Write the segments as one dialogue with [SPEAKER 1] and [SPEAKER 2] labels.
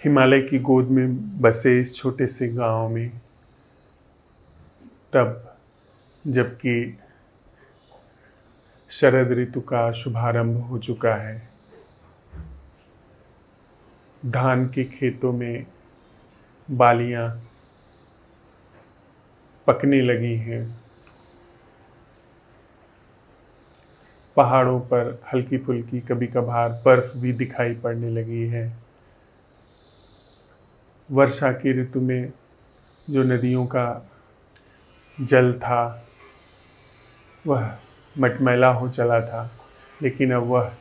[SPEAKER 1] हिमालय की गोद में बसे इस छोटे से गांव में, तब जबकि शरद ऋतु का शुभारंभ हो चुका है, धान के खेतों में बालियां पकने लगी हैं, पहाड़ों पर हल्की फुल्की कभी कभार बर्फ भी दिखाई पड़ने लगी है। वर्षा की ऋतु में जो नदियों का जल था वह मटमैला हो चला था, लेकिन अब वह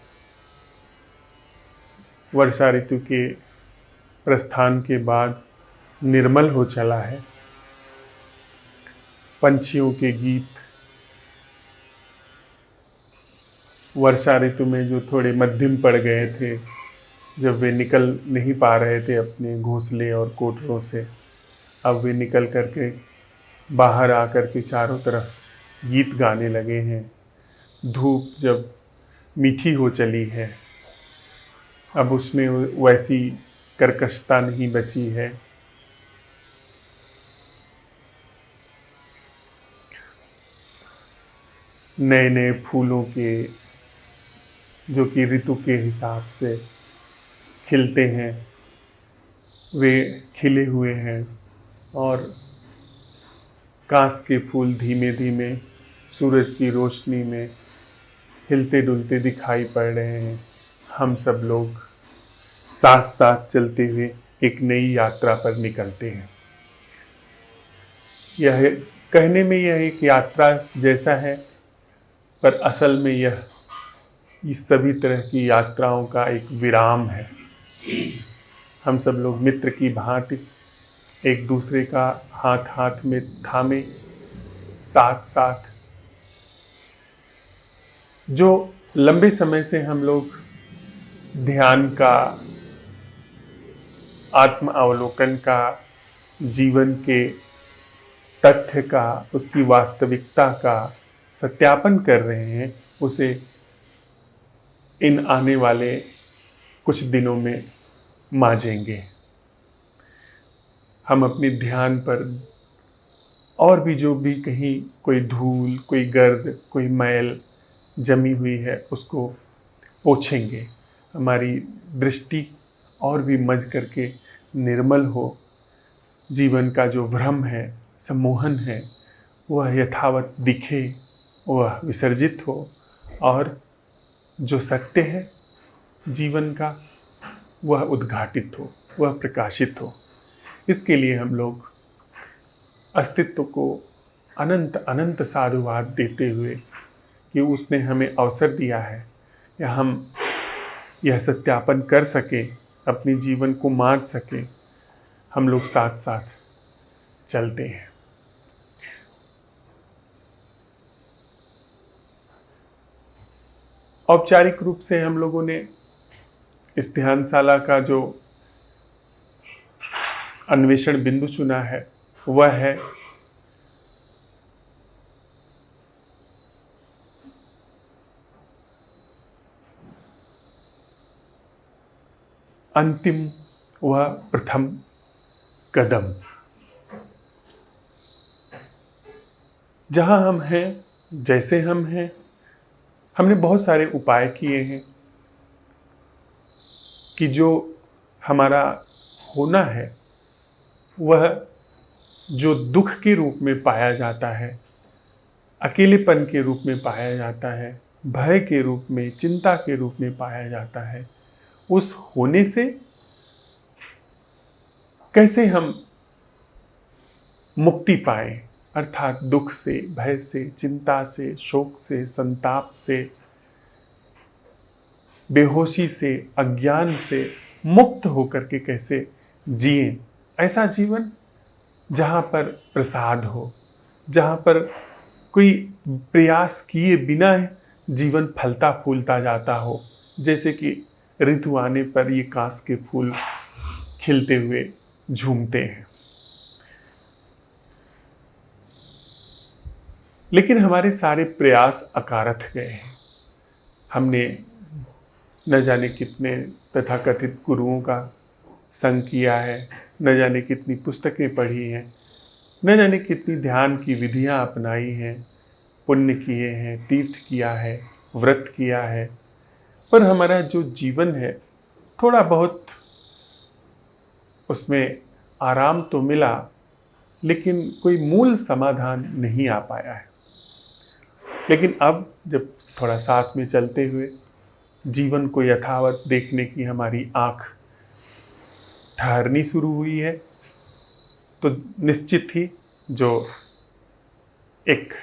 [SPEAKER 1] वर्षा ऋतु के प्रस्थान के बाद निर्मल हो चला है। पंछियों के गीत वर्षा ऋतु में जो थोड़े मध्यम पड़ गए थे, जब वे निकल नहीं पा रहे थे अपने घोंसले और कोठरों से, अब वे निकल करके बाहर आकर के चारों तरफ गीत गाने लगे हैं। धूप जब मीठी हो चली है, अब उसमें वैसी कर्कशता नहीं बची है। नए नए फूलों के जो कि ऋतु के हिसाब से खिलते हैं, वे खिले हुए हैं और कांस के फूल धीमे धीमे सूरज की रोशनी में हिलते डुलते दिखाई पड़ रहे हैं। हम सब लोग साथ साथ चलते हुए एक नई यात्रा पर निकलते हैं। यह कहने में यह एक यात्रा जैसा है, पर असल में यह इस सभी तरह की यात्राओं का एक विराम है। हम सब लोग मित्र की भांति एक दूसरे का हाथ हाथ में थामे साथ साथ जो लंबे समय से हम लोग ध्यान का, आत्म अवलोकन का, जीवन के तथ्य का, उसकी वास्तविकता का सत्यापन कर रहे हैं, उसे इन आने वाले कुछ दिनों में मांझेंगे। हम अपने ध्यान पर और भी जो भी कहीं कोई धूल, कोई गर्द, कोई मैल जमी हुई है उसको पोंछेंगे। हमारी दृष्टि और भी मज करके निर्मल हो, जीवन का जो भ्रम है, सम्मोहन है, वह यथावत दिखे, वह विसर्जित हो और जो सत्य है जीवन का वह उद्घाटित हो, वह प्रकाशित हो। इसके लिए हम लोग अस्तित्व को अनंत अनंत साधुवाद देते हुए कि उसने हमें अवसर दिया है या हम यह सत्यापन कर सके, अपने जीवन को मांझ सके, हम लोग साथ साथ चलते हैं। औपचारिक रूप से हम लोगों ने इस ध्यानशाला का जो अन्वेषण बिंदु चुना है वह है अंतिम व प्रथम कदम। जहाँ हम हैं, जैसे हम हैं, हमने बहुत सारे उपाय किए हैं कि जो हमारा होना है वह जो दुख के रूप में पाया जाता है, अकेलेपन के रूप में पाया जाता है, भय के रूप में, चिंता के रूप में पाया जाता है, उस होने से कैसे हम मुक्ति पाएं, अर्थात दुख से, भय से, चिंता से, शोक से, संताप से, बेहोशी से, अज्ञान से मुक्त होकर के कैसे जिएं ऐसा जीवन जहाँ पर प्रसाद हो, जहाँ पर कोई प्रयास किए बिना जीवन फलता फूलता जाता हो, जैसे कि ऋतु आने पर ये कांस के फूल खिलते हुए झूमते हैं। लेकिन हमारे सारे प्रयास अकारथ गए हैं। हमने न जाने कितने तथाकथित गुरुओं का संग किया है, न जाने कितनी पुस्तकें पढ़ी हैं, न जाने कितनी ध्यान की विधियां अपनाई हैं, पुण्य किए हैं, तीर्थ किया है, व्रत किया है, पर हमारा जो जीवन है थोड़ा बहुत उसमें आराम तो मिला, लेकिन कोई मूल समाधान नहीं आ पाया है। लेकिन अब जब थोड़ा साथ में चलते हुए जीवन को यथावत देखने की हमारी आंख ठहरनी शुरू हुई है, तो निश्चित ही जो एक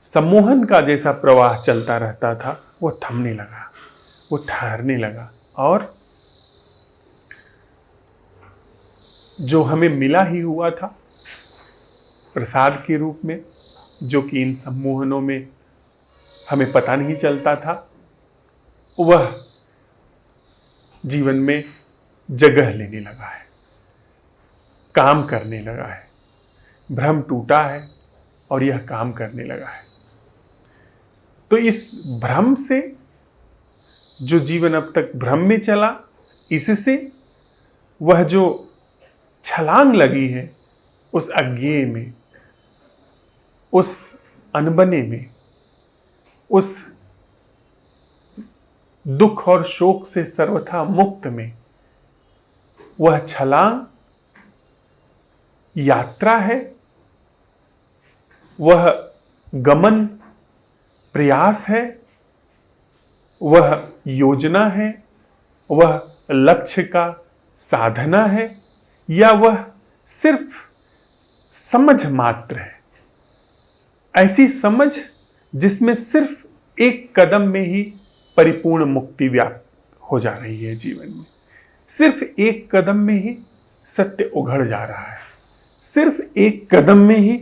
[SPEAKER 1] सम्मोहन का जैसा प्रवाह चलता रहता था वो थमने लगा, वो ठहरने लगा, और जो हमें मिला ही हुआ था प्रसाद के रूप में, जो कि इन सम्मोहनों में हमें पता नहीं चलता था, वह जीवन में जगह लेने लगा है, काम करने लगा है। भ्रम टूटा है और यह काम करने लगा है। तो इस भ्रम से, जो जीवन अब तक भ्रम में चला, इससे वह जो छलांग लगी है उस अज्ञेय में, उस अनबने में, उस दुख और शोक से सर्वथा मुक्त में, वह छलांग यात्रा है, वह गमन प्रयास है, वह योजना है, वह लक्ष्य का साधना है, या वह सिर्फ समझ मात्र है। ऐसी समझ जिसमें सिर्फ एक कदम में ही परिपूर्ण मुक्ति व्याप्त हो जा रही है जीवन में। सिर्फ एक कदम में ही सत्य उघड़ जा रहा है, सिर्फ एक कदम में ही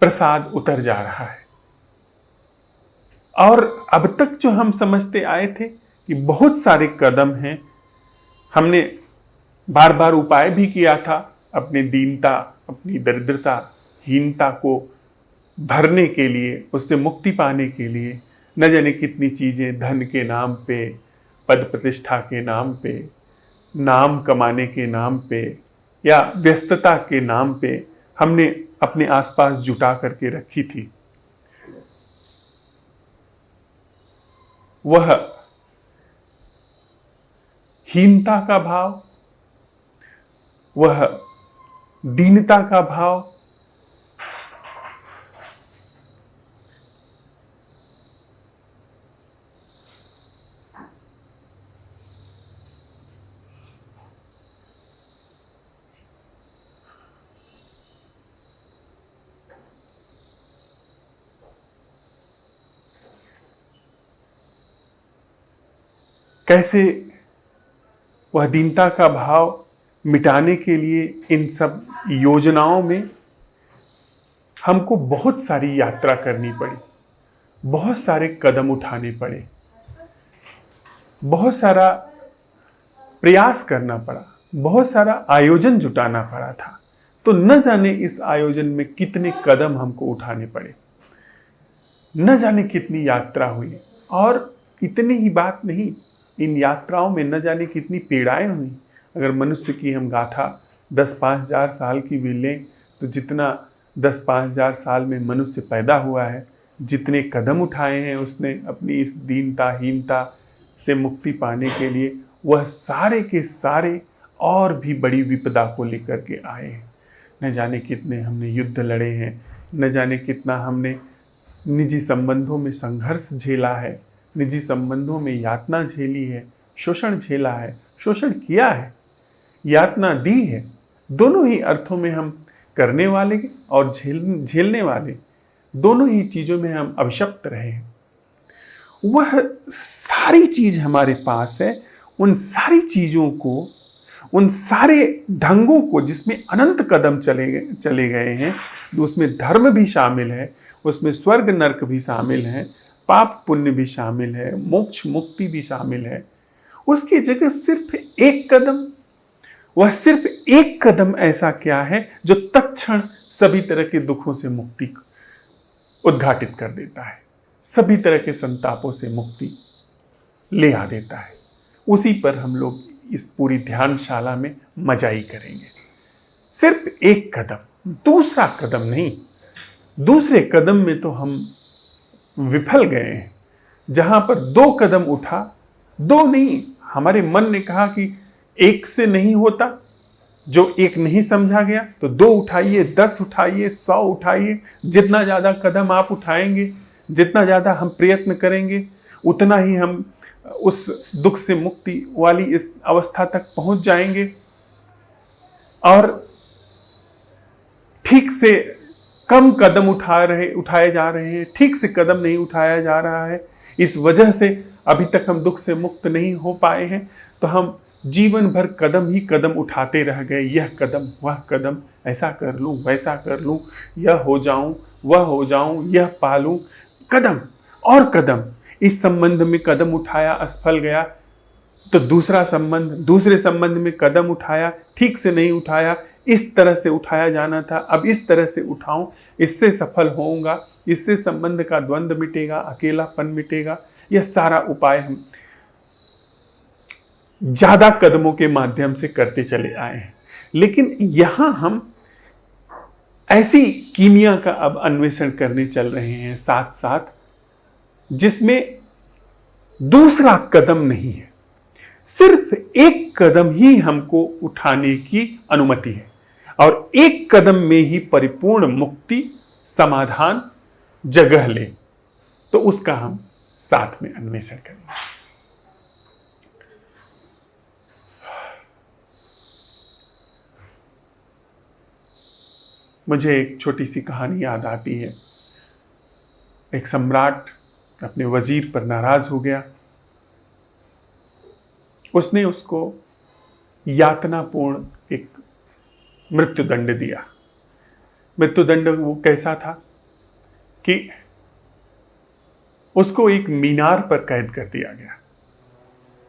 [SPEAKER 1] प्रसाद उतर जा रहा है। और अब तक जो हम समझते आए थे कि बहुत सारे कदम हैं, हमने बार बार उपाय भी किया था अपनी दीनता, अपनी दरिद्रता, हीनता को भरने के लिए, उससे मुक्ति पाने के लिए। न जाने कितनी चीज़ें धन के नाम पे, पद प्रतिष्ठा के नाम पे, नाम कमाने के नाम पे, या व्यस्तता के नाम पे हमने अपने आसपास जुटा करके रखी थी। वह हीनता का भाव, वह दीनता का भाव, कैसे वह दीनता का भाव मिटाने के लिए इन सब योजनाओं में हमको बहुत सारी यात्रा करनी पड़ी, बहुत सारे कदम उठाने पड़े, बहुत सारा प्रयास करना पड़ा, बहुत सारा आयोजन जुटाना पड़ा था। तो न जाने इस आयोजन में कितने कदम हमको उठाने पड़े, न जाने कितनी यात्रा हुई। और इतनी ही बात नहीं, इन यात्राओं में न जाने कितनी पीड़ाएं हुई। अगर मनुष्य की हम गाथा 10-5 हजार साल की भी लें, तो जितना 10-5 हजार साल में मनुष्य पैदा हुआ है, जितने कदम उठाए हैं उसने अपनी इस दीनता हीनता से मुक्ति पाने के लिए, वह सारे के सारे और भी बड़ी विपदा को लेकर के आए हैं। न जाने कितने हमने युद्ध लड़े हैं, न जाने कितना हमने निजी संबंधों में संघर्ष झेला है, निजी संबंधों में यातना झेली है, शोषण झेला है, शोषण किया है, यातना दी है। दोनों ही अर्थों में हम करने वाले और झेलने वाले, दोनों ही चीज़ों में हम अभिशप्त रहे हैं। वह सारी चीज़ हमारे पास है। उन सारी चीज़ों को, उन सारे ढंगों को जिसमें अनंत कदम चले गए हैं, उसमें धर्म भी शामिल है, उसमें स्वर्ग नरक भी शामिल है, पाप पुण्य भी शामिल है, मोक्ष मुक्ति भी शामिल है। उसकी जगह सिर्फ एक कदम, वह सिर्फ एक कदम ऐसा क्या है जो तत्क्षण सभी तरह के दुखों से मुक्ति उद्घाटित कर देता है, सभी तरह के संतापों से मुक्ति ले आ देता है। उसी पर हम लोग इस पूरी ध्यानशाला में मजाई करेंगे। सिर्फ एक कदम, दूसरा कदम नहीं। दूसरे कदम में तो हम विफल गए हैं। जहां पर 2 कदम उठा, 2 नहीं, हमारे मन ने कहा कि एक से नहीं होता, जो एक नहीं समझा गया तो 2 उठाइए, 10 उठाइए, 100 उठाइए। जितना ज्यादा कदम आप उठाएंगे, जितना ज्यादा हम प्रयत्न करेंगे, उतना ही हम उस दुख से मुक्ति वाली इस अवस्था तक पहुंच जाएंगे। और ठीक से कम कदम उठाए जा रहे हैं, ठीक से कदम नहीं उठाया जा रहा है। इस वजह से अभी तक हम दुख से मुक्त नहीं हो पाए हैं। तो हम जीवन भर कदम ही कदम उठाते रह गए। यह कदम, वह कदम, ऐसा कर लूं, वैसा कर लूं, यह हो जाऊं, वह हो जाऊं, यह पालूं, कदम और कदम। इस संबंध में कदम उठाया, असफल गया, तो दूसरा संबंध, दूसरे संबंध में कदम उठाया, ठीक से नहीं उठाया, इस तरह से उठाया जाना था, अब इस तरह से उठाऊं, इससे सफल होऊंगा, इससे संबंध का द्वंद्व मिटेगा, अकेलापन मिटेगा। यह सारा उपाय हम ज्यादा कदमों के माध्यम से करते चले आए हैं। लेकिन यहां हम ऐसी कीमिया का अब अन्वेषण करने चल रहे हैं साथ साथ, जिसमें दूसरा कदम नहीं है, सिर्फ एक कदम ही हमको उठाने की अनुमति है। और एक कदम में ही परिपूर्ण मुक्ति, समाधान जगह ले, तो उसका हम साथ में अन्वेषण करेंगे। मुझे एक छोटी सी कहानी याद आती है। एक सम्राट अपने वजीर पर नाराज हो गया। उसने उसको यातनापूर्ण एक मृत्युदंड दिया। मृत्युदंड वो कैसा था कि उसको एक मीनार पर कैद कर दिया गया।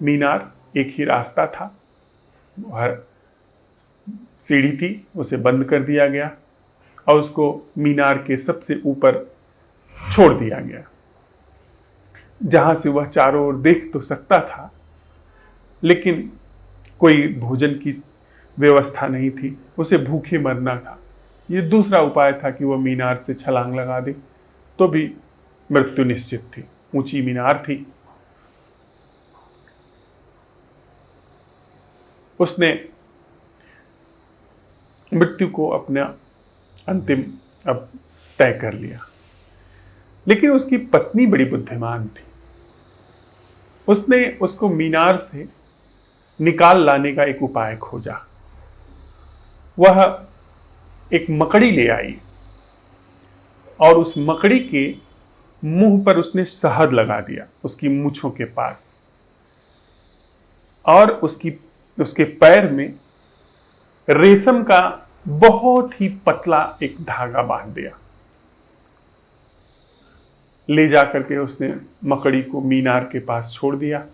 [SPEAKER 1] मीनार एक ही रास्ता था, वह सीढ़ी थी, उसे बंद कर दिया गया और उसको मीनार के सबसे ऊपर छोड़ दिया गया, जहां से वह चारों ओर देख तो सकता था, लेकिन कोई भोजन की व्यवस्था नहीं थी, उसे भूखे मरना था। ये दूसरा उपाय था कि वह मीनार से छलांग लगा दे, तो भी मृत्यु निश्चित थी। ऊंची मीनार थी। उसने मृत्यु को अपना अंतिम अब तय कर लिया। लेकिन उसकी पत्नी बड़ी बुद्धिमान थी। उसने उसको मीनार से निकाल लाने का एक उपाय खोजा। वह एक मकड़ी ले आई और उस मकड़ी के मुंह पर उसने शहद लगा दिया, उसकी मूंछों के पास, और उसके पैर में रेशम का बहुत ही पतला एक धागा बांध दिया। ले जाकर के उसने मकड़ी को मीनार के पास छोड़ दिया।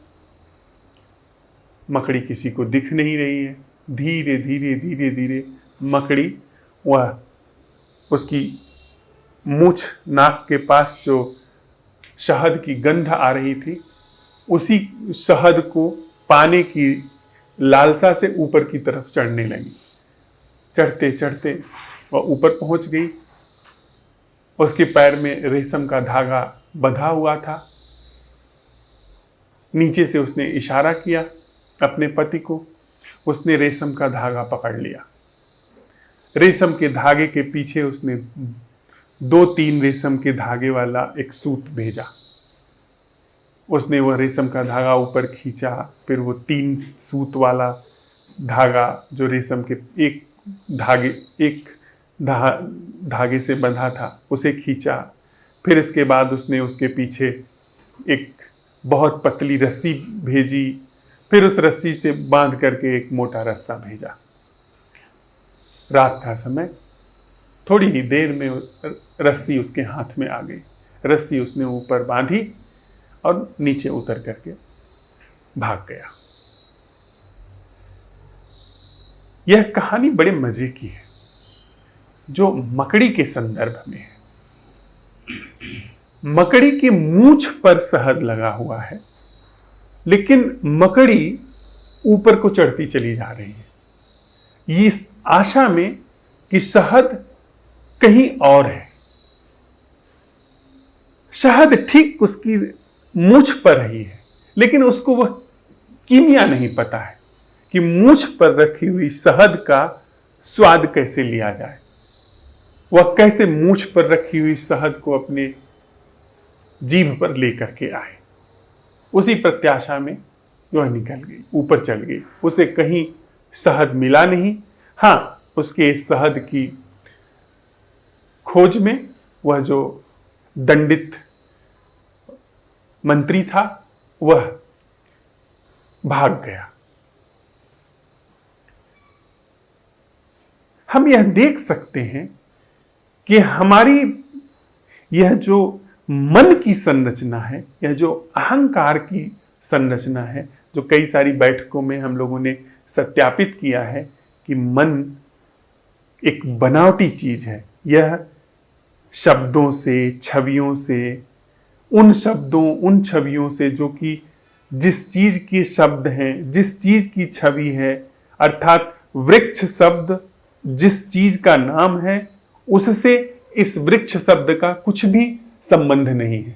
[SPEAKER 1] मकड़ी किसी को दिख नहीं रही है। धीरे धीरे धीरे धीरे मकड़ी, वह उसकी मूछ, नाक के पास जो शहद की गंध आ रही थी, उसी शहद को पाने की लालसा से ऊपर की तरफ चढ़ने लगी। चढ़ते चढ़ते वह ऊपर पहुंच गई। उसके पैर में रेशम का धागा बंधा हुआ था। नीचे से उसने इशारा किया अपने पति को। उसने रेशम का धागा पकड़ लिया। रेशम के धागे के पीछे उसने 2-3 रेशम के धागे वाला एक सूत भेजा। उसने वह रेशम का धागा ऊपर खींचा, फिर वो 3 सूत वाला धागा जो रेशम के एक धागे से बंधा था उसे खींचा। फिर इसके बाद उसने उसके पीछे एक बहुत पतली रस्सी भेजी। फिर उस रस्सी से बांध करके एक मोटा रस्सा भेजा। रात का समय, थोड़ी ही देर में रस्सी उसके हाथ में आ गई। रस्सी उसने ऊपर बांधी और नीचे उतर करके भाग गया। यह कहानी बड़े मजे की है, जो मकड़ी के संदर्भ में है। मकड़ी की मूंछ पर शहद लगा हुआ है, लेकिन मकड़ी ऊपर को चढ़ती चली जा रही है, इस आशा में कि शहद कहीं और है। शहद ठीक उसकी मूंछ पर ही है, लेकिन उसको वह कीमिया नहीं पता है कि मूंछ पर रखी हुई शहद का स्वाद कैसे लिया जाए। वह कैसे मूंछ पर रखी हुई शहद को अपने जीभ पर लेकर के आए। उसी प्रत्याशा में वह निकल गई, ऊपर चल गई। उसे कहीं शहद मिला नहीं। हाँ, उसके शहद की खोज में वह जो दंडित मंत्री था वह भाग गया। हम यह देख सकते हैं कि हमारी यह जो मन की संरचना है, यह जो अहंकार की संरचना है, जो कई सारी बैठकों में हम लोगों ने सत्यापित किया है कि मन एक बनावटी चीज है। यह शब्दों से, छवियों से, उन शब्दों, उन छवियों से जो कि जिस चीज के शब्द हैं, जिस चीज की छवि है, अर्थात वृक्ष शब्द जिस चीज का नाम है, उससे इस वृक्ष शब्द का कुछ भी संबंध नहीं है।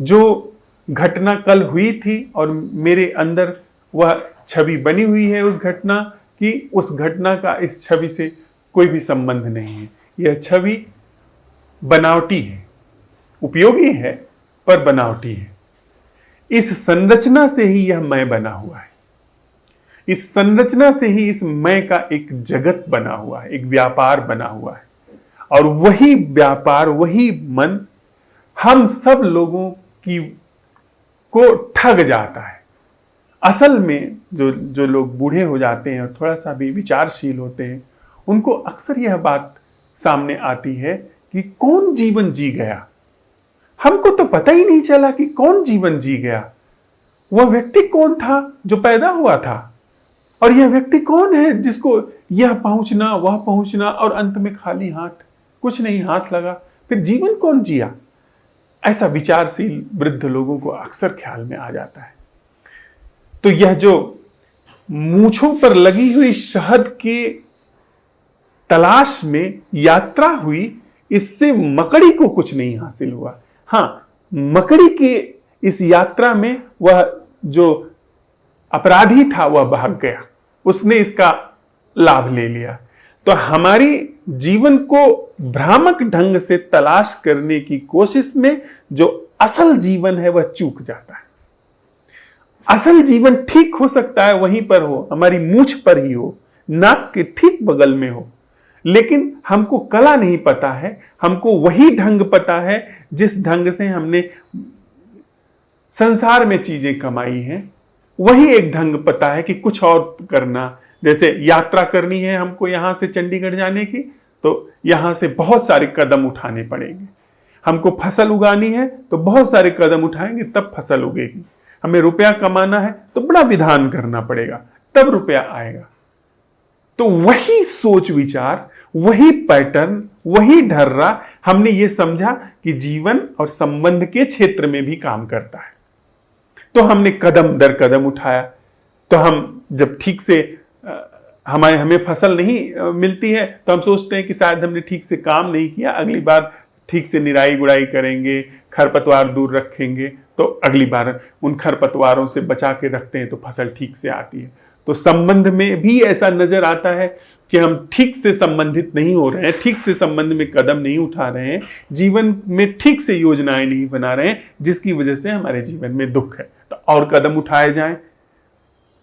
[SPEAKER 1] जो घटना कल हुई थी और मेरे अंदर वह छवि बनी हुई है उस घटना की, उस घटना का इस छवि से कोई भी संबंध नहीं है। यह छवि बनावटी है, उपयोगी है पर बनावटी है। इस संरचना से ही यह मैं बना हुआ है। इस संरचना से ही इस मैं का एक जगत बना हुआ है, एक व्यापार बना हुआ है। और वही व्यापार, वही मन हम सब लोगों की को ठग जाता है। असल में जो लोग बूढ़े हो जाते हैं और थोड़ा सा भी विचारशील होते हैं, उनको अक्सर यह बात सामने आती है कि कौन जीवन जी गया। हमको तो पता ही नहीं चला कि कौन जीवन जी गया। वह व्यक्ति कौन था जो पैदा हुआ था, और यह व्यक्ति कौन है जिसको यह पहुंचना, वह पहुंचना, और अंत में खाली हाथ, कुछ नहीं हाथ लगा। फिर जीवन कौन जिया? ऐसा विचारशील वृद्ध लोगों को अक्सर ख्याल में आ जाता है। तो यह जो मूंछों पर लगी हुई शहद के तलाश में यात्रा हुई, इससे मकड़ी को कुछ नहीं हासिल हुआ। हाँ, मकड़ी के इस यात्रा में वह जो अपराधी था वह भाग गया, उसने इसका लाभ ले लिया। तो हमारी जीवन को भ्रामक ढंग से तलाश करने की कोशिश में जो असल जीवन है वह चूक जाता है। असल जीवन ठीक हो सकता है वहीं पर हो, हमारी मूंछ पर ही हो, नाक के ठीक बगल में हो, लेकिन हमको कला नहीं पता है। हमको वही ढंग पता है जिस ढंग से हमने संसार में चीजें कमाई हैं। वही एक ढंग पता है कि कुछ और करना, जैसे यात्रा करनी है हमको यहां से चंडीगढ़ जाने की, तो यहां से बहुत सारे कदम उठाने पड़ेंगे। हमको फसल उगानी है तो बहुत सारे कदम उठाएंगे तब फसल उगेगी। हमें रुपया कमाना है तो बड़ा विधान करना पड़ेगा तब रुपया आएगा। तो वही सोच विचार, वही पैटर्न, वही ढर्रा हमने ये समझा कि जीवन और संबंध के क्षेत्र में भी काम करता है। तो हमने कदम दर कदम उठाया। तो हम जब ठीक से हमें फसल नहीं मिलती है तो हम सोचते हैं कि शायद हमने ठीक से काम नहीं किया, अगली बार ठीक से निराई गुड़ाई करेंगे, खरपतवार दूर रखेंगे तो अगली बार उन खरपतवारों से बचा के रखते हैं तो फसल ठीक से आती है। तो संबंध में भी ऐसा नजर आता है कि हम ठीक से संबंधित नहीं हो रहे हैं, ठीक से संबंध में कदम नहीं उठा रहे हैं, जीवन में ठीक से योजनाएं नहीं बना रहे हैं, जिसकी वजह से हमारे जीवन में दुख है। तो और कदम उठाए जाएं,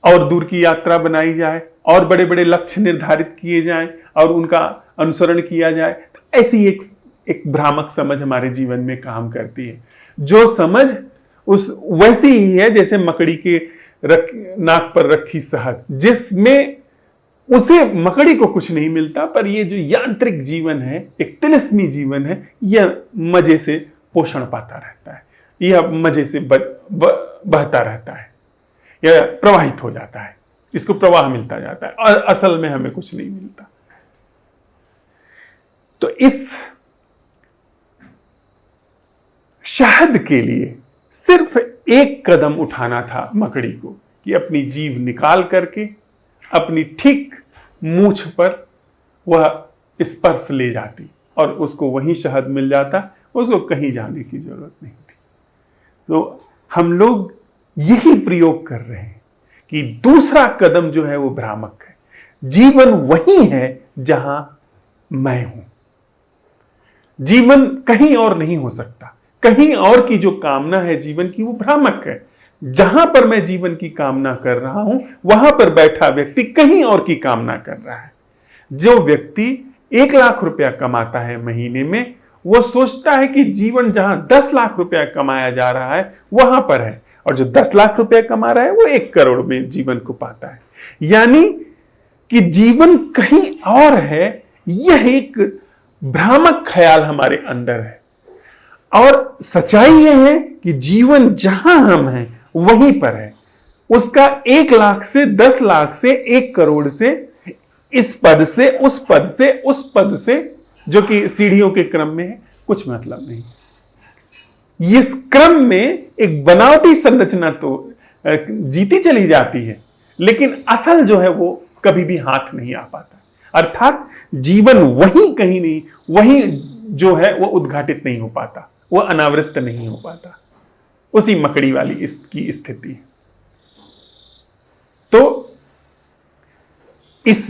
[SPEAKER 1] और दूर की यात्रा बनाई जाए, और बड़े बड़े लक्ष्य निर्धारित किए जाएं और उनका अनुसरण किया जाए। तो ऐसी एक भ्रामक समझ हमारे जीवन में काम करती है, जो समझ उस वैसी ही है जैसे मकड़ी के नाक पर रखी शहद, जिसमें उसे मकड़ी को कुछ नहीं मिलता, पर ये जो यांत्रिक जीवन है, एक तिलिस्मी जीवन है, यह मजे से पोषण पाता रहता है, यह मजे से बहता रहता है, यह प्रवाहित हो जाता है, इसको प्रवाह मिलता जाता है और असल में हमें कुछ नहीं मिलता। तो इस शहद के लिए सिर्फ एक कदम उठाना था मकड़ी को कि अपनी जीभ निकाल करके अपनी ठीक मूंछ पर वह स्पर्श ले जाती और उसको वहीं शहद मिल जाता, उसको कहीं जाने की जरूरत नहीं थी। तो हम लोग यही प्रयोग कर रहे हैं कि दूसरा कदम जो है वो भ्रामक है। जीवन वही है जहां मैं हूं। जीवन कहीं और नहीं हो सकता। कहीं और की जो कामना है जीवन की वो भ्रामक है। जहां पर मैं जीवन की कामना कर रहा हूं वहां पर बैठा व्यक्ति कहीं और की कामना कर रहा है। जो व्यक्ति 1 लाख रुपया कमाता है महीने में, वो सोचता है कि जीवन जहां 10 लाख रुपया कमाया जा रहा है वहां पर है, और जो 10 लाख रुपया कमा रहा है वो 1 करोड़ में जीवन को पाता है। यानी कि जीवन कहीं और है, यह एक भ्रामक ख्याल हमारे अंदर है। और सच्चाई यह है कि जीवन जहां हम हैं वहीं पर है। उसका 1 लाख से 10 लाख से 1 करोड़ से, इस पद से उस पद से उस पद से, जो कि सीढ़ियों के क्रम में है, कुछ मतलब नहीं। इस क्रम में एक बनावटी संरचना तो जीती चली जाती है, लेकिन असल जो है वो कभी भी हाथ नहीं आ पाता। अर्थात जीवन वहीं कहीं नहीं, वहीं जो है वो उद्घाटित नहीं हो पाता, वो अनावृत नहीं हो पाता। उसी मकड़ी वाली इसकी स्थिति है। तो इस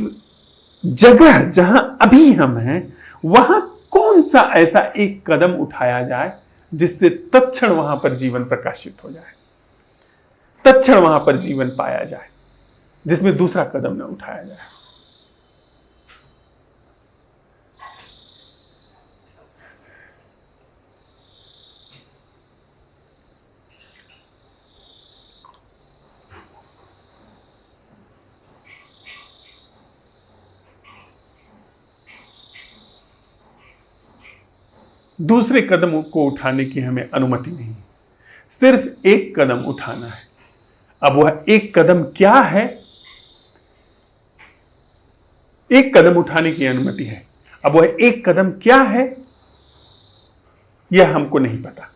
[SPEAKER 1] जगह जहां अभी हम हैं वहां कौन सा ऐसा एक कदम उठाया जाए जिससे तत्क्षण वहां पर जीवन प्रकाशित हो जाए, तत्क्षण वहां पर जीवन पाया जाए, जिसमें दूसरा कदम न उठाया जाए। दूसरे कदम को उठाने की हमें अनुमति नहीं, सिर्फ एक कदम उठाना है। अब वह एक कदम क्या है? एक कदम उठाने की अनुमति है। अब वह एक कदम क्या है यह हमको नहीं पता।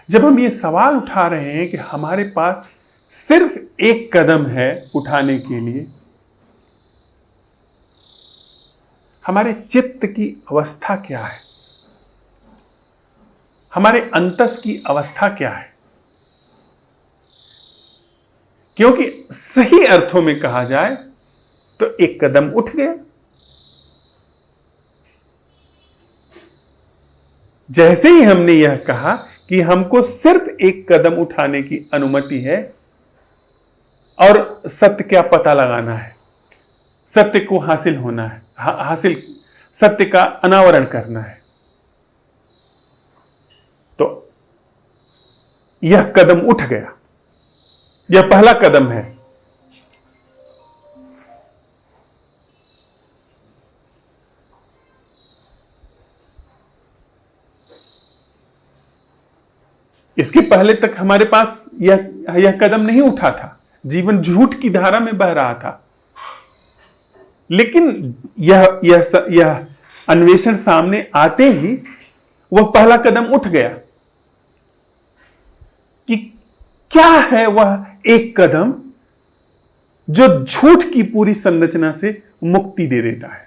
[SPEAKER 1] जब हम ये सवाल उठा रहे हैं कि हमारे पास सिर्फ एक कदम है उठाने के लिए, हमारे चित्त की अवस्था क्या है, हमारे अंतस की अवस्था क्या है? क्योंकि सही अर्थों में कहा जाए तो एक कदम उठ गया। जैसे ही हमने यह कहा कि हमको सिर्फ एक कदम उठाने की अनुमति है और सत्य क्या पता लगाना है, सत्य को हासिल होना है, सत्य का अनावरण करना है, तो यह कदम उठ गया। यह पहला कदम है। इसके पहले तक हमारे पास यह कदम नहीं उठा था। जीवन झूठ की धारा में बह रहा था। लेकिन यह अन्वेषण सामने आते ही वह पहला कदम उठ गया कि क्या है वह एक कदम जो झूठ की पूरी संरचना से मुक्ति दे देता है।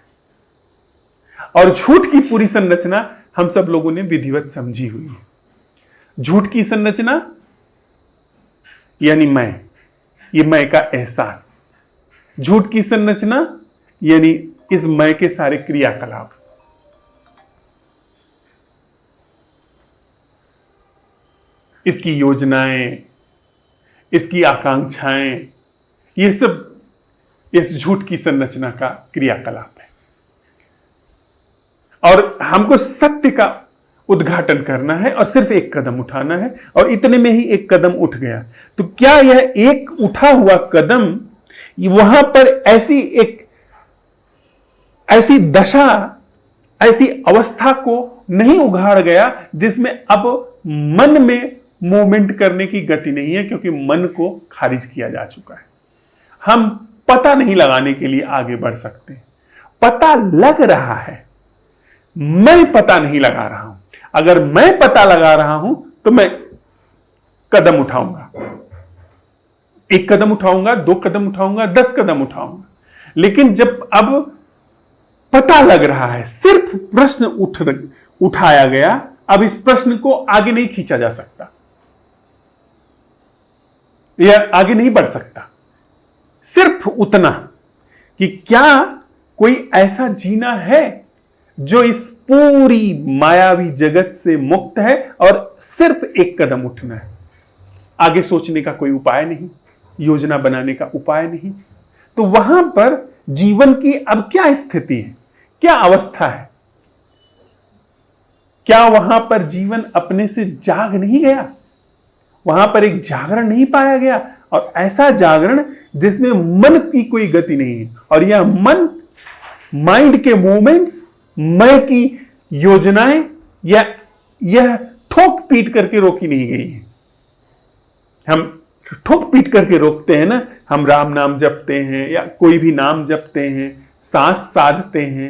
[SPEAKER 1] और झूठ की पूरी संरचना हम सब लोगों ने विधिवत समझी हुई है। झूठ की संरचना यानी मैं, ये मैं का एहसास। झूठ की संरचना यानी इस मैं के सारे क्रियाकलाप। इसकी योजनाएं, इसकी आकांक्षाएं, ये सब इस झूठ की संरचना का क्रियाकलाप है। और हमको सत्य का उद्घाटन करना है और सिर्फ एक कदम उठाना है, और इतने में ही एक कदम उठ गया। तो क्या यह एक उठा हुआ कदम वहां पर ऐसी दशा, ऐसी अवस्था को नहीं उघाड़ गया जिसमें अब मन में मूवमेंट करने की गति नहीं है, क्योंकि मन को खारिज किया जा चुका है। हम पता नहीं लगाने के लिए आगे बढ़ सकते। पता लग रहा है, मैं पता नहीं लगा रहा हूं। अगर मैं पता लगा रहा हूं तो मैं कदम उठाऊंगा, 1 कदम उठाऊंगा, 2 कदम उठाऊंगा, 10 कदम उठाऊंगा। लेकिन जब अब पता लग रहा है, सिर्फ प्रश्न उठाया गया, अब इस प्रश्न को आगे नहीं खींचा जा सकता, यह आगे नहीं बढ़ सकता। सिर्फ उतना कि क्या कोई ऐसा जीना है जो इस पूरी मायावी जगत से मुक्त है, और सिर्फ 1 कदम उठना है। आगे सोचने का कोई उपाय नहीं, योजना बनाने का उपाय नहीं। तो वहां पर जीवन की अब क्या स्थिति है, क्या अवस्था है? क्या वहां पर जीवन अपने से जाग नहीं गया? वहां पर एक जागरण नहीं पाया गया, और ऐसा जागरण जिसमें मन की कोई गति नहीं है, और यह मन, माइंड के मूवमेंट्स, मैं की योजनाएं, यह ठोक पीट करके रोकी नहीं गई है। हम ठोक पीट करके रोकते हैं ना, हम राम नाम जपते हैं या कोई भी नाम जपते हैं, सांस साधते हैं,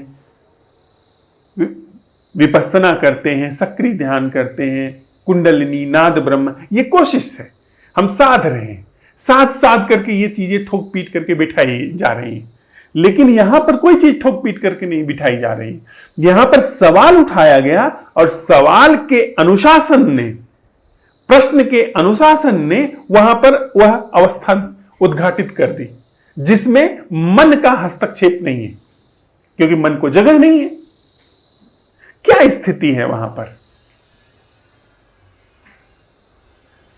[SPEAKER 1] विपස්සना करते हैं, सक्रिय ध्यान करते हैं, कुंडलिनी, नाद ब्रह्म, ये कोशिश है, हम साध रहे हैं। साध साध करके ये चीजें ठोक पीट करके बिठाई जा रही हैं। लेकिन यहां पर कोई चीज ठोक पीट करके नहीं बिठाई जा रही। यहां पर सवाल उठाया गया, और सवाल के अनुशासन ने, प्रश्न के अनुशासन ने वहां पर वह अवस्था उद्घाटित कर दी जिसमें मन का हस्तक्षेप नहीं है, क्योंकि मन को जगह नहीं है। क्या स्थिति है वहां पर?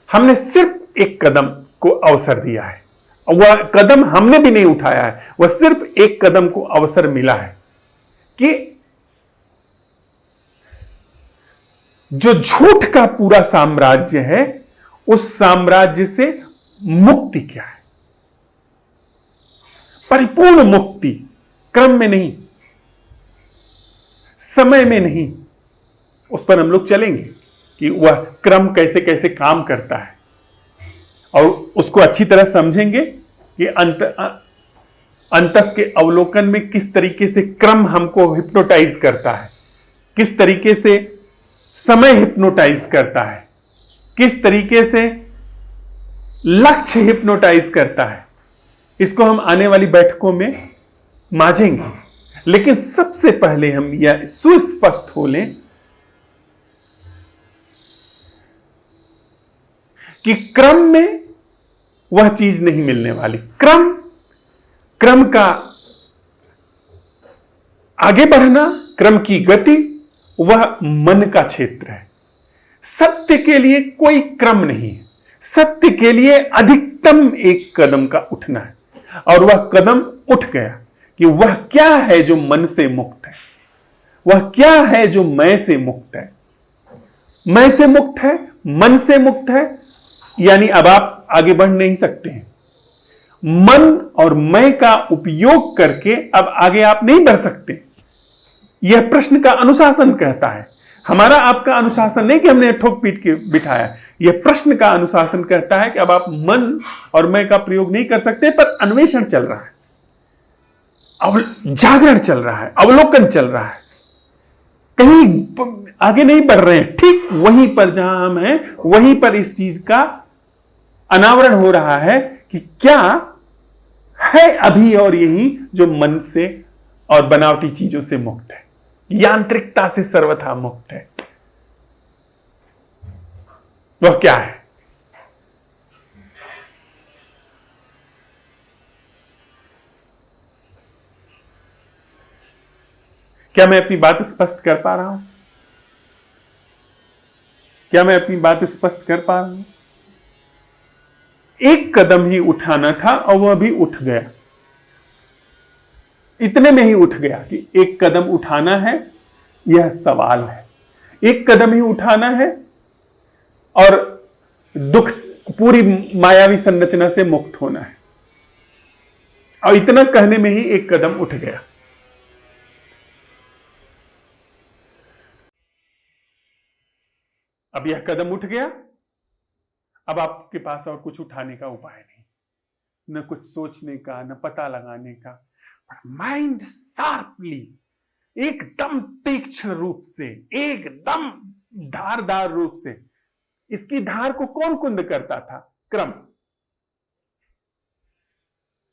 [SPEAKER 1] हमने सिर्फ 1 कदम को अवसर दिया है, वह कदम हमने भी नहीं उठाया है, वह सिर्फ 1 कदम को अवसर मिला है कि जो झूठ का पूरा साम्राज्य है, उस साम्राज्य से मुक्ति क्या है? परिपूर्ण मुक्ति क्रम में नहीं, समय में नहीं। उस पर हम लोग चलेंगे कि वह क्रम कैसे कैसे काम करता है, और उसको अच्छी तरह समझेंगे कि अंतस के अवलोकन में किस तरीके से क्रम हमको हिप्नोटाइज करता है, किस तरीके से समय हिप्नोटाइज करता है, किस तरीके से लक्ष्य हिप्नोटाइज करता है। इसको हम आने वाली बैठकों में मांझेंगे। लेकिन सबसे पहले हम यह सुस्पष्ट हो लें कि क्रम में वह चीज नहीं मिलने वाली। क्रम का आगे बढ़ना, क्रम की गति, वह मन का क्षेत्र है। सत्य के लिए कोई क्रम नहीं है। सत्य के लिए अधिकतम 1 कदम का उठना है, और वह कदम उठ गया कि वह क्या है जो मन से मुक्त है, वह क्या है जो मैं से मुक्त है। मैं से मुक्त है, मन से मुक्त है, यानी अब आप आगे बढ़ नहीं सकते हैं। मन और मैं का उपयोग करके अब आगे आप नहीं बढ़ सकते। यह प्रश्न का अनुशासन कहता है। हमारा आपका अनुशासन नहीं कि हमने ठोक पीट के बिठाया। यह प्रश्न का अनुशासन कहता है कि अब आप मन और मैं का प्रयोग नहीं कर सकते, पर अन्वेषण चल रहा है, जागरण चल रहा है, अवलोकन चल रहा है, कहीं आगे नहीं बढ़ रहे हैं। ठीक वहीं पर जहां हम हैं, वहीं पर इस चीज का अनावरण हो रहा है कि क्या है अभी और यही जो मन से और बनावटी चीजों से मुक्त है, यांत्रिकता से सर्वथा मुक्त है। वह क्या है? क्या मैं अपनी बात स्पष्ट कर पा रहा हूं? क्या मैं अपनी बात स्पष्ट कर पा रहा हूं? 1 कदम ही उठाना था, और वह भी उठ गया। इतने में ही उठ गया कि 1 कदम उठाना है, यह सवाल है। 1 कदम ही उठाना है, और दुख, पूरी मायावी संरचना से मुक्त होना है। और इतना कहने में ही 1 कदम उठ गया। अब यह कदम उठ गया, अब आपके पास और कुछ उठाने का उपाय नहीं, न कुछ सोचने का, न पता लगाने का। माइंड शार्पली, एकदम तीक्ष्ण रूप से, एकदम धारदार रूप से इसकी धार को कौन कुंद करता था? क्रम,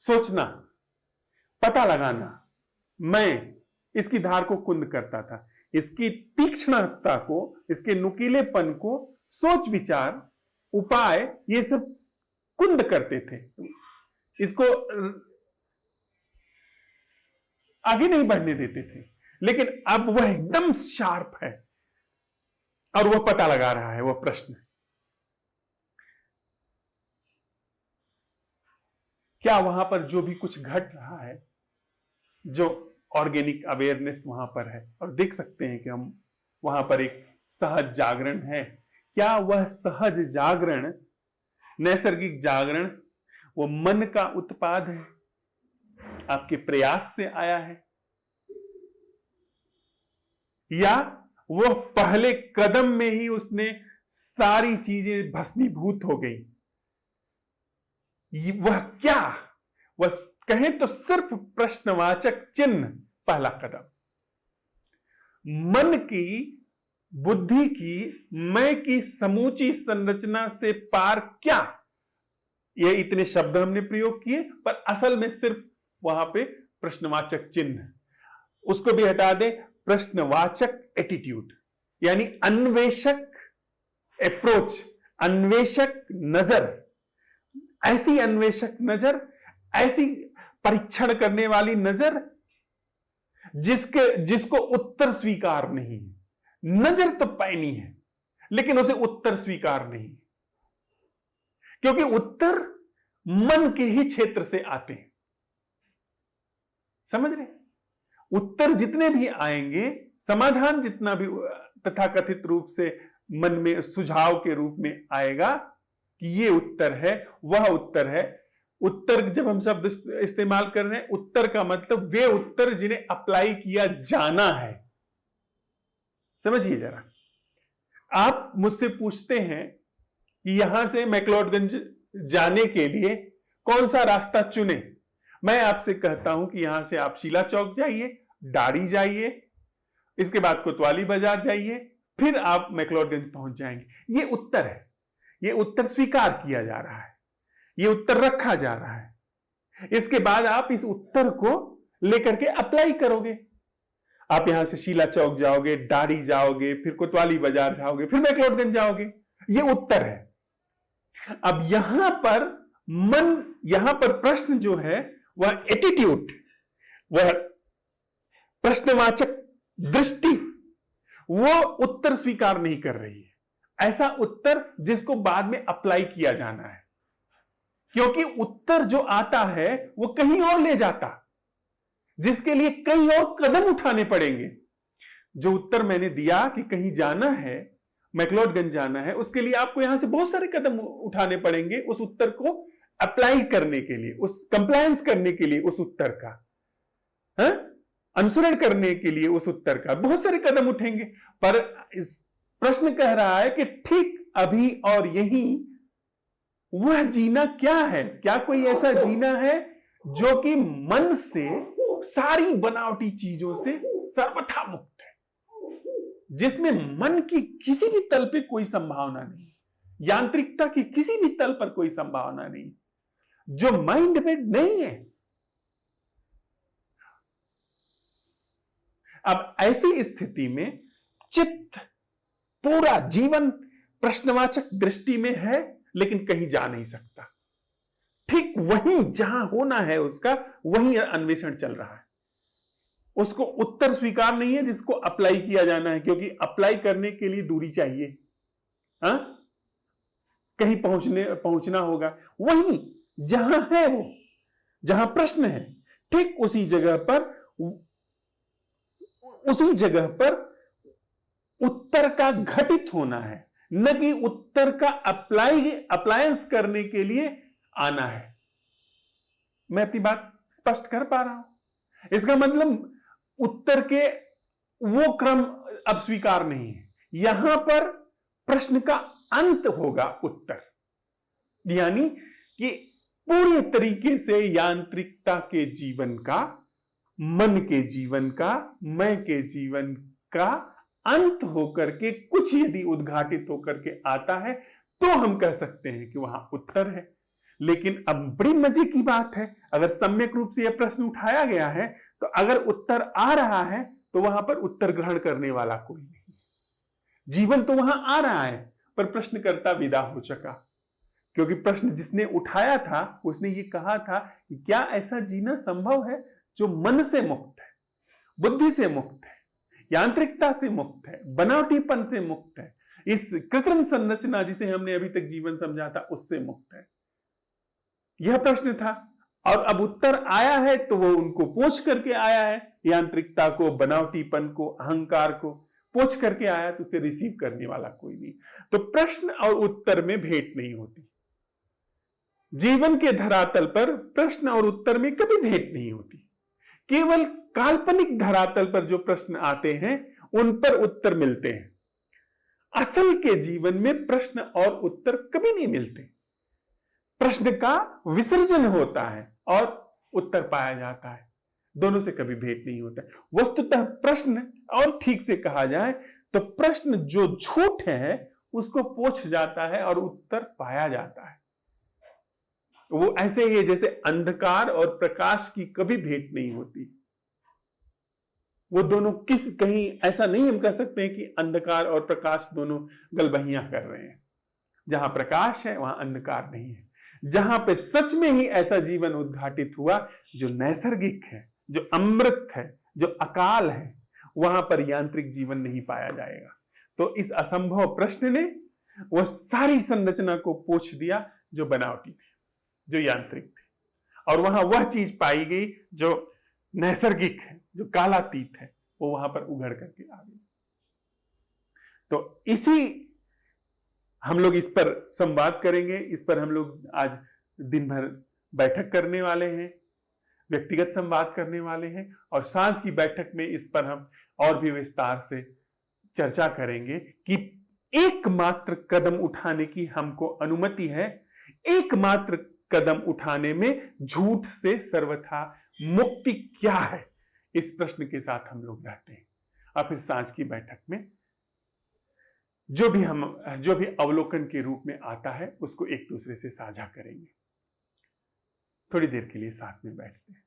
[SPEAKER 1] सोचना, पता लगाना। मैं इसकी धार को कुंद करता था, इसकी तीक्ष्णता को, इसके नुकीलेपन को, सोच विचार, उपाय, ये सब कुंद करते थे, इसको आगे नहीं बढ़ने देते थे। लेकिन अब वह एकदम शार्प है और वह पता लगा रहा है, वह प्रश्न है। क्या वहां पर जो भी कुछ घट रहा है, जो ऑर्गेनिक अवेयरनेस वहां पर है, और देख सकते हैं कि हम वहां पर एक सहज जागरण है, क्या वह सहज जागरण, नैसर्गिक जागरण, वो मन का उत्पाद है, आपके प्रयास से आया है, या वह पहले कदम में ही उसने सारी चीजें भस्मीभूत हो गई? वह क्या, वह कहें तो सिर्फ प्रश्नवाचक चिन्ह, पहला कदम। मन की, बुद्धि की, मैं की समूची संरचना से पार क्या, ये इतने शब्द हमने प्रयोग किए, पर असल में सिर्फ वहां पे प्रश्नवाचक चिन्ह, उसको भी हटा दे, प्रश्नवाचक एटीट्यूड, यानी अन्वेषक अप्रोच, अन्वेषक नजर, ऐसी अन्वेषक नजर, ऐसी परीक्षण करने वाली नजर जिसको उत्तर स्वीकार नहीं है। नजर तो पैनी है लेकिन उसे उत्तर स्वीकार नहीं है, क्योंकि उत्तर मन के ही क्षेत्र से आते हैं। समझ रहे? उत्तर जितने भी आएंगे, समाधान जितना भी तथाकथित रूप से मन में सुझाव के रूप में आएगा कि ये उत्तर है, वह उत्तर है। उत्तर जब हम शब्द इस्तेमाल कर रहे हैं, उत्तर का मतलब वे उत्तर जिन्हें अप्लाई किया जाना है। समझिए जरा, आप मुझसे पूछते हैं कि यहां से मैक्लोडगंज जाने के लिए कौन सा रास्ता चुने। मैं आपसे कहता हूं कि यहां से आप शीला चौक जाइए, डाड़ी जाइए, इसके बाद कोतवाली बाजार जाइए, फिर आप मैक्लोडगंज पहुंच जाएंगे। ये उत्तर है, ये उत्तर स्वीकार किया जा रहा है, ये उत्तर रखा जा रहा है। इसके बाद आप इस उत्तर को लेकर के अप्लाई करोगे। आप यहां से शीला चौक जाओगे, डाड़ी जाओगे, फिर कोतवाली बाजार जाओगे, फिर मैक्लोडगंज जाओगे। ये उत्तर है। अब यहां पर मन, यहां पर प्रश्न जो है वह एटीट्यूड, वह प्रश्नवाचक दृष्टि, वो उत्तर स्वीकार नहीं कर रही है। ऐसा उत्तर जिसको बाद में अप्लाई किया जाना है, क्योंकि उत्तर जो आता है वो कहीं और ले जाता, जिसके लिए कई और कदम उठाने पड़ेंगे। जो उत्तर मैंने दिया कि कहीं जाना है, मैक्लोडगंज जाना है, उसके लिए आपको यहां से बहुत सारे कदम उठाने पड़ेंगे उस उत्तर को अप्लाई करने के लिए, उस कंप्लायंस करने के लिए, उस उत्तर का अनुसरण करने के लिए उस उत्तर का बहुत सारे कदम उठेंगे। पर इस प्रश्न कह रहा है कि ठीक अभी और यहीं वह जीना क्या है? क्या कोई ऐसा जीना है जो कि मन से, सारी बनावटी चीजों से सर्वथा मुक्त है, जिसमें मन की किसी भी तल पे कोई संभावना नहीं, यांत्रिकता की किसी भी तल पर कोई संभावना नहीं, जो माइंड में नहीं है। अब ऐसी स्थिति में चित्त पूरा जीवन प्रश्नवाचक दृष्टि में है, लेकिन कहीं जा नहीं सकता। ठीक वहीं जहां होना है उसका, वहीं अन्वेषण चल रहा है। उसको उत्तर स्वीकार नहीं है जिसको अप्लाई किया जाना है, क्योंकि अप्लाई करने के लिए दूरी चाहिए, कहीं पहुंचना होगा। वहीं जहां है वो, जहां प्रश्न है, ठीक उसी जगह पर उत्तर का घटित होना है, न कि उत्तर का अप्लायंस करने के लिए आना है। मैं अपनी बात स्पष्ट कर पा रहा हूं? इसका मतलब उत्तर के वो क्रम अब स्वीकार नहीं है। यहां पर प्रश्न का अंत होगा उत्तर, यानी कि पूरी तरीके से यांत्रिकता के जीवन का, मन के जीवन का, मैं के जीवन का अंत होकर के कुछ यदि उद्घाटित होकर के आता है तो हम कह सकते हैं कि वहां उत्तर है। लेकिन अब बड़ी मजे की बात है, अगर सम्यक रूप से यह प्रश्न उठाया गया है तो अगर उत्तर आ रहा है तो वहां पर उत्तर ग्रहण करने वाला कोई नहीं। जीवन तो वहां आ रहा है पर प्रश्नकर्ता विदा हो चुका, क्योंकि प्रश्न जिसने उठाया था उसने ये कहा था कि क्या ऐसा जीना संभव है जो मन से मुक्त है, बुद्धि से मुक्त है, यांत्रिकता से मुक्त है, बनावटीपन से मुक्त है, इस कृत्रिम संरचना जिसे हमने अभी तक जीवन समझा था उससे मुक्त है। यह प्रश्न था और अब उत्तर आया है तो वो उनको पोंछ करके आया है, यांत्रिकता को, बनावटीपन को, अहंकार को पोंछ करके आया, तो उसे रिसीव करने वाला कोई नहीं। तो प्रश्न और उत्तर में भेंट नहीं होती। जीवन के धरातल पर प्रश्न और उत्तर में कभी भेंट नहीं होती। केवल काल्पनिक धरातल पर जो प्रश्न आते हैं उन पर उत्तर मिलते हैं। असल के जीवन में प्रश्न और उत्तर कभी नहीं मिलते। प्रश्न का विसर्जन होता है और उत्तर पाया जाता है, दोनों से कभी भेंट नहीं होता है। वस्तुतः प्रश्न, और ठीक से कहा जाए तो प्रश्न जो झूठ है उसको पोंछ जाता है और उत्तर पाया जाता है। वो ऐसे ही है जैसे अंधकार और प्रकाश की कभी भेंट नहीं होती। वो दोनों कहीं ऐसा नहीं हम कह सकते हैं कि अंधकार और प्रकाश दोनों गलबहियां कर रहे हैं। जहां प्रकाश है वहां अंधकार नहीं है। जहां पे सच में ही ऐसा जीवन उद्घाटित हुआ जो नैसर्गिक है, जो अमृत है, जो अकाल है, वहां पर यांत्रिक जीवन नहीं पाया जाएगा। तो इस असंभव प्रश्न ने वह सारी संरचना को पोंछ दिया जो बनावटी थी, जो यांत्रिक थी, और वहां वह चीज पाई गई जो नैसर्गिक है, जो कालातीत है, वो वहां पर उघड़ करके आ गई। तो इसी हम लोग इस पर संवाद करेंगे, इस पर हम लोग आज दिन भर बैठक करने वाले हैं, व्यक्तिगत संवाद करने वाले हैं, और सांझ की बैठक में इस पर हम और भी विस्तार से चर्चा करेंगे कि एकमात्र कदम उठाने की हमको अनुमति है। एकमात्र कदम उठाने में झूठ से सर्वथा मुक्ति क्या है, इस प्रश्न के साथ हम लोग रहते हैं। और फिर सांझ की बैठक में जो भी अवलोकन के रूप में आता है उसको एक दूसरे से साझा करेंगे। थोड़ी देर के लिए साथ में बैठते हैं।